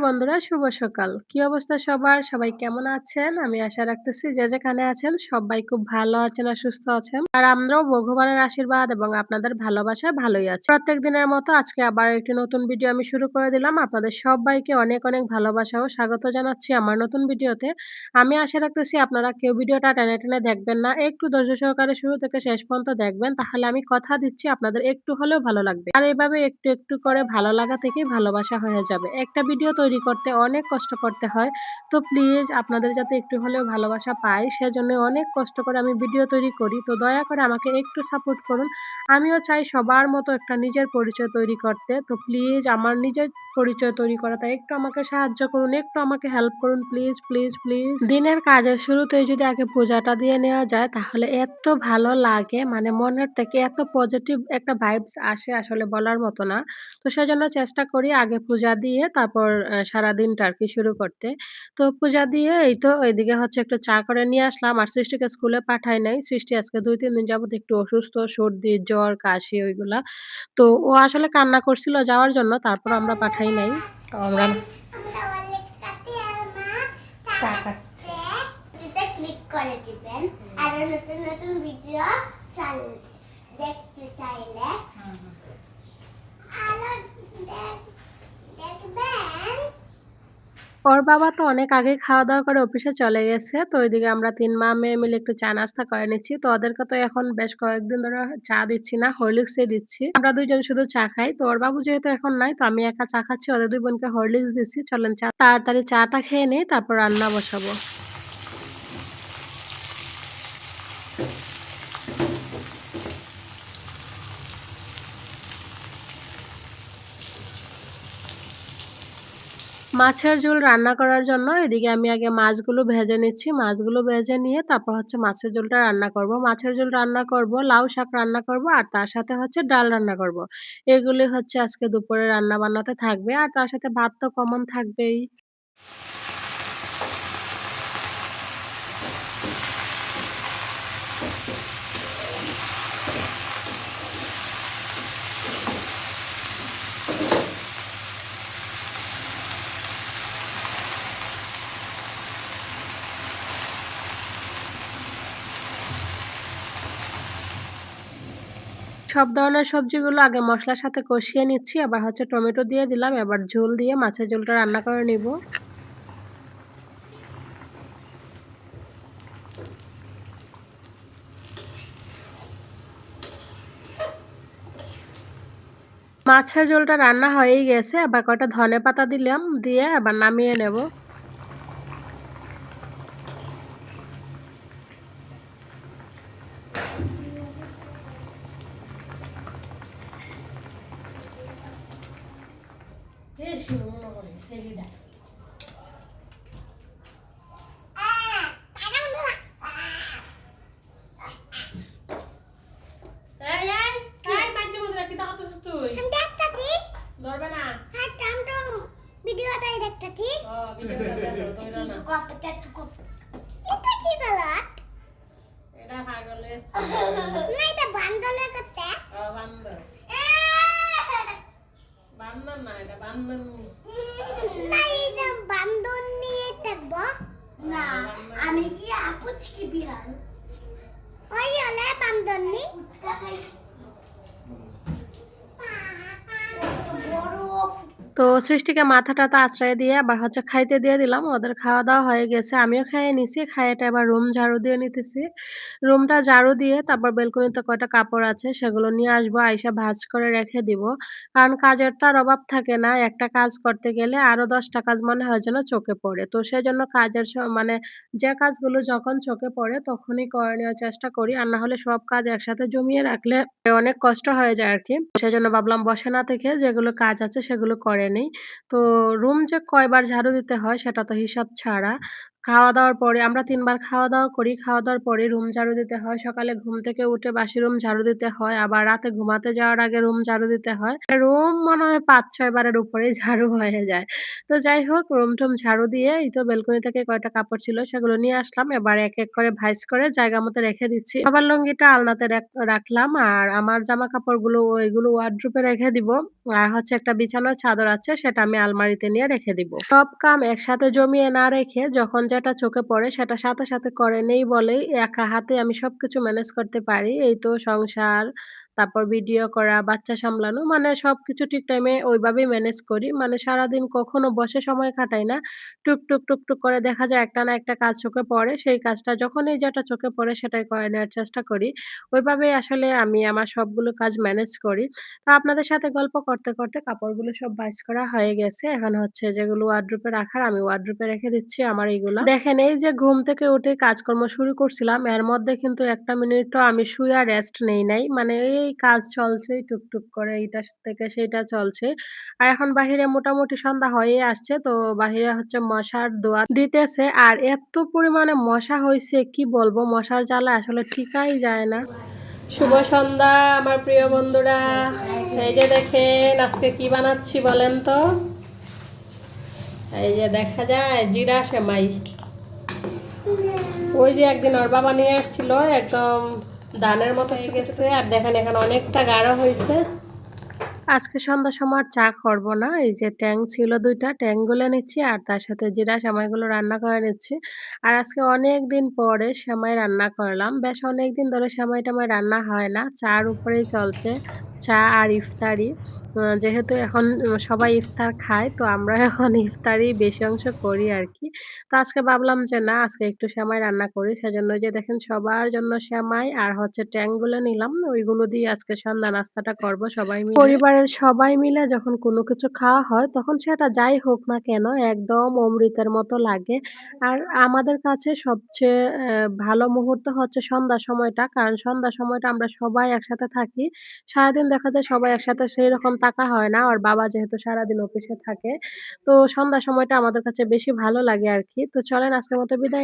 বন্ধুরা, শুভ সকাল। কি অবস্থা সবার? সবাই কেমন আছেন? আমি আশা রাখতেছি যে যেখানে আছেন সবাই খুব ভালো আছেন আর সুস্থ আছেন। আর আমরাও ভগবানের আশীর্বাদ এবং আপনাদের ভালোবাসায় ভালোই আছি। প্রত্যেক দিনের মতো আজকে আবার একটি নতুন ভিডিও আমি শুরু করে দিলাম। আপনাদের সবাইকে অনেক, অনেক ভালোবাসা ও স্বাগত জানাচ্ছি আমার নতুন ভিডিওতে। আমি আশা রাখতেছি আপনারা কেউ ভিডিওটা টেনে, টেনে দেখবেন না। একটু ধৈর্য সহকারে শুরু থেকে শেষ পর্যন্ত দেখবেন। তাহলে আমি কথা দিচ্ছি আপনাদের একটু হলেও ভালো লাগবে। আর এভাবে একটু, একটু করে ভালো লাগা থেকেই ভালোবাসা হয়ে যাবে। একটা ভিডিও তৈরি করতে অনেক কষ্ট করতে হয়। তো প্লিজ আপনাদের যাতে একটু হলেও ভালোবাসা পাই সেজন্য অনেক কষ্ট করে আমি ভিডিও তৈরি করি। তো দয়া করে আমাকে একটু সাপোর্ট করুন। আমিও চাই সবার মতো একটা নিজের পরিচয় তৈরি করতে। তো প্লিজ আমার নিজের পরিচয় তৈরি করাতে একটু আমাকে সাহায্য করুন, একটু আমাকে হেল্প করুন প্লিজ, প্লিজ, প্লিজ। দিনের কাজের শুরুতেই যদি আগে পূজাটা দিয়ে নেওয়া যায় তাহলে এত ভালো লাগে মানে মনের থেকে এত পজিটিভ একটা ভাইবস আসে আসলে বলার মতো না। তো সেজন্য চেষ্টা করি আগে পূজা দিয়ে তারপর সারাদিনটা আরকি শুরু করতে। তো পূজা দিয়ে এই তো এদিকে হচ্ছে একটু চা করে নিয়ে আসলাম। আর সৃষ্টিকে স্কুলে পাঠাই নাই। সৃষ্টি আজকে ২-৩ দিন যাবত একটু অসুস্থ, সর্দি, জ্বর, কাশি ওইগুলা। তো ও আসলে কান্না করছিল যাওয়ার জন্য তারপর আমরা পাঠাই নাই। তো আমরা চা খাচ্ছি। ক্লিক করে দিবেন আরো নতুন নতুন ভিডিও দেখতে চাইলে আলো দেখবেন। ওর বাবা তো অনেক আগেই খাওয়া-দাওয়া করে অফিসে চলে গেছে। তো ওইদিকে আমরা ৩ মা-মেয়ে মিলে একটু চা নাস্তা করে নিচ্ছি। তো ওদেরকে তো এখন বেশ কয়েকদিন ধরে চা দিচ্ছি না, হরলিক্সই দিচ্ছি। আমরা ২ জন শুধু চা খাই। তো ওর বাবু যেহেতু এখন নাই তো আমি একা চা খাচ্ছি। ওদের ২ বোনকে হরলিক্স দিচ্ছি। চলেন তাড়াতাড়ি চাটা খেয়ে নেই তারপর রান্না বসাবো। মাছের ঝোল রান্না করার জন্য এদিকে আমি আগে মাছগুলো ভেজে নিচ্ছি। মাছগুলো ভেজে নিয়ে তারপর হচ্ছে মাছের ঝোলটা রান্না করব। মাছের ঝোল রান্না করব, লাউ শাক রান্না করব আর তার সাথে হচ্ছে ডাল রান্না করব। এগুলি হচ্ছে আজকে দুপুরে রান্না-বান্নাতে থাকবে। আর তার সাথে ভাত তো কমন থাকবেই। সব ধরনের সবজিগুলো আগে মসলার সাথে কষিয়ে নিচ্ছি। আবার হচ্ছে টমেটো দিয়ে দিলাম। এবার ঝোল দিয়ে মাছের ঝোলটা রান্না করে নিব। মাছের ঝোলটা রান্না হয়েই গেছে। আবার কয়টা ধনেপাতা দিলাম, দিয়ে আবার নামিয়ে নেব। ধরবে না। ভিডিওটাই দেখতেছি। ভিডিওটা দেখো, ধইরো না। এটা কি কালার? এটা পাগলে না এটা বান্দরের করতে। বান্দর। বান্দর না, এটা বান্দর। না এটা বান্দর নিয়ে থাকবো। না আমি কি আপুচ কি বিড়াল? ওই হলে বান্দর নি। তো সৃষ্টিকে মাথা-টাথা আঁচড়ায় দিয়ে আবার হচ্ছে খাইতে দিয়ে দিলাম। ওদের খাওয়া-দাওয়া হয়ে গেছে। আমিও খেয়ে নিছি। খাইয়ে এবার রুম ঝাড়ু দিয়ে নিতেছি। রুমটা ঝাড়ু দিয়ে তারপর বেলকনিতে কয়টা কাপড় আছে সেগুলো নিয়ে আসবো। আইসা ভাঁজ করে রেখে দিব। কারণ কাজের তো আর অভাব থাকে না। একটা কাজ করতে গেলে আরো ১০ টা কাজ মনে হয় যেন চোখে পড়ে। তো সেজন্য কাজের মানে যে কাজগুলো যখন চোখে পড়ে তখনই করে নেওয়ার চেষ্টা করি। আর না হলে সব কাজ একসাথে জমিয়ে রাখলে অনেক কষ্ট হয়ে যায় আরকি। সেজন্য ভাবলাম বসে না থেকে যেগুলো কাজ আছে সেগুলো করে নেই। তো রুম যে কয়বার ঝাড়ু দিতে হয় সেটা তো হিসাব ছাড়া। খাওয়া-দাওয়ার পরে আমরা ৩ বার খাওয়া-দাওয়া করি। খাওয়া-দাওয়ার পরে রুম ঝাড়ু দিতে হয়। সকালে ঘুম থেকে উঠে বাসি রুম ঝাড়ু দিতে হয়। আবার রাতে ঘুমাতে যাওয়ার আগে রুম ঝাড়ু দিতে হয়। রুম মনে হয় ৫-৬ বারের উপরেই ঝাড়ু হয়ে যায়। তো যাই হোক রুম-টুম ঝাড়ু দিয়ে এই তো বেলকনি থেকে কয়টা কাপড় ছিল সেগুলো নিয়ে আসলাম। এবার এক, এক করে ভাঁজ করে জায়গা মতো রেখে দিচ্ছি। সবার লুঙ্গিটা আলনাতে রাখলাম। আর আমার জামা কাপড়গুলো ওইগুলো ওয়ারড্রোবে রেখে দিব। আর হচ্ছে একটা বিছানার চাদর আছে সেটা আমি আলমারিতে নিয়ে রেখে দিব। সব কাম একসাথে জমিয়ে না রেখে যখন যেটা চোখে পড়ে সেটা সাথে, সাথে করে নেই বলেই একা হাতে আমি সবকিছু ম্যানেজ করতে পারি। এই তো সংসার, তারপর ভিডিও করা, বাচ্চা সামলানো মানে সবকিছু ঠিক টাইমে ওইভাবেই ম্যানেজ করি। মানে সারাদিন কখনো বসে সময় কাটাই না। টুকটুক, টুকটুক করে দেখা যায় একটা না একটা কাজ চোখে পড়ে। সেই কাজটা যখনই যেটা চোখে পড়ে সেটাই করে নেওয়ার চেষ্টা করি। ওইভাবেই আসলে আমি আমার সবগুলো কাজ ম্যানেজ করি। তো আপনাদের সাথে গল্প করতে, করতে কাপড়গুলো সব ভাঁজ করা হয়ে গেছে। এখন হচ্ছে যেগুলো ওয়ারড্রোবে রাখার আমি ওয়ারড্রোবে রেখে দিচ্ছি আমার এইগুলা। দেখেন এই যে ঘুম থেকে উঠে কাজকর্ম শুরু করছিলাম, এর মধ্যে কিন্তু ১ টা মিনিটও আমি শুইয়া রেস্ট নেই নাই। মানে এই কাজ চলছেই টুকটুক করে এইটা থেকে সেইটা চলছে। আর এখন বাহিরে মোটামুটি সন্ধ্যা হয়েই আসছে। তো বাহিরে হচ্ছে মশার দোয়া দিতেছে। আর এত পরিমাণে মশা হইছে কি বলবো? মশার জ্বালায় আসলে ঠিকাই যায় না। শুভ সন্ধ্যা আমার প্রিয় বন্ধুরা। এই যে দেখেন আজকে কি বানাচ্ছি বলেন তো? এই যে দেখা যায় জিরা সেমাই। ওই যে একদিন ওর বাবা নিয়ে আসছিল একদম ধানের মতো হয়ে গেছে আর দেখেন এখানে অনেকটা গাঢ় হইছে। আজকে সন্ধ্যার সময় আর চা করব না। এই যে ট্যাং ছিল ২ টা, ট্যাং গুলে নিচ্ছি আর তার সাথে জিরা সেমাইগুলো রান্না করে নিচ্ছি। আর আজকে অনেকদিন পরে সেমাই রান্না করলাম। বেশ অনেকদিন ধরে সেমাই-টেমাই রান্না হয় না। চার উপরেই চলছে। চা আর ইফতারি। যেহেতু এখন সবাই ইফতার খায় তো আমরা এখন ইফতারি বেশি অংশ করি আরকি। তো আজকে ভাবলাম যে না আজকে একটু সেমাই রান্না করি। সেজন্য ওই যে দেখেন সবার জন্য সেমাই আর হচ্ছে ট্যাং গুলে নিলাম। ওইগুলো দিয়ে আজকে সন্ধ্যা নাস্তাটা করব সবাই মিলে। পরিবারের সবাই মিলে যখন কোনো কিছু খাওয়া হয় তখন সেটা যাই হোক না কেন একদম অমৃতের মতো লাগে। আর আমাদের কাছে সবচেয়ে ভালো মুহূর্ত হচ্ছে সন্ধ্যার সময়টা। কারণ সন্ধ্যার সময়টা আমরা সবাই একসাথে থাকি। সারাদিন দেখা যায় সবাই একসাথে সেইরকম থাকা হয় না। আর বাবা যেহেতু সারাদিন অফিসে থাকে। তো সন্ধ্যার সময়টা আমাদের কাছে বেশি ভালো লাগে আরকি। তো চলেন আজকের মতো বিদায়।